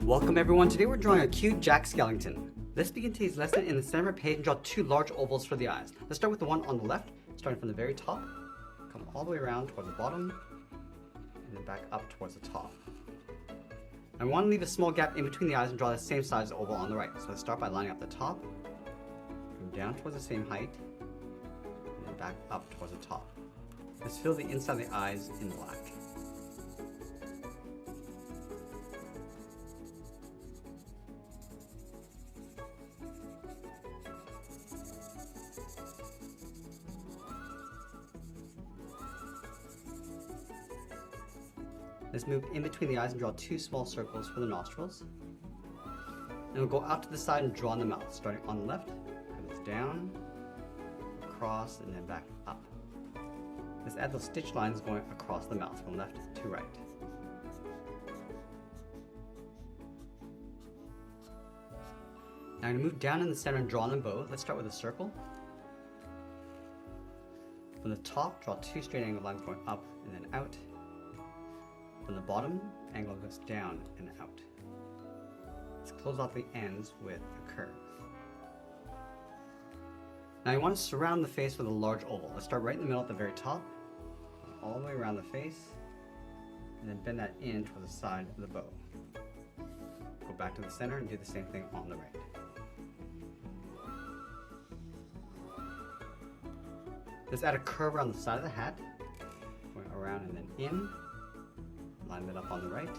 Welcome everyone, today we're drawing a cute Jack Skellington. Let's begin today's lesson in the center of the page and draw two large ovals for the eyes. Let's start with the one on the left, starting from the very top, come all the way around towards the bottom, and then back up towards the top. I want to leave a small gap in between the eyes and draw the same size oval on the right. So let's start by lining up the top, come down towards the same height, and then back up towards the top. Let's fill the inside of the eyes in black. Let's move in between the eyes and draw two small circles for the nostrils. And we'll go out to the side and draw in the mouth, starting on the left, comes down, across, and then back up. Let's add those stitch lines going across the mouth from left to right. Now I'm going to move down in the center and draw in the bow. Let's start with a circle. From the top, draw two straight angle lines going up and then out. From the bottom, angle goes down and out. Let's close off the ends with a curve. Now you want to surround the face with a large oval. Let's start right in the middle at the very top, all the way around the face, and then bend that in towards the side of the bow. Go back to the center and do the same thing on the right. Let's add a curve around the side of the hat, going around and then in. Line that up on the right,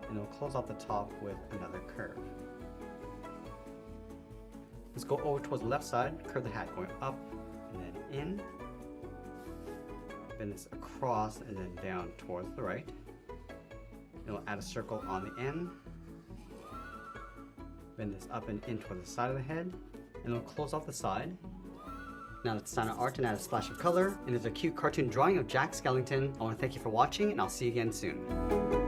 and we'll close off the top with another curve. Let's go over towards the left side, curve the hat going up and then in, bend this across and then down towards the right. Then we'll add a circle on the end, bend this up and in towards the side of the head, and we'll close off the side. Now let's sign our art and add a splash of color. And there's a cute cartoon drawing of Jack Skellington. I want to thank you for watching, and I'll see you again soon.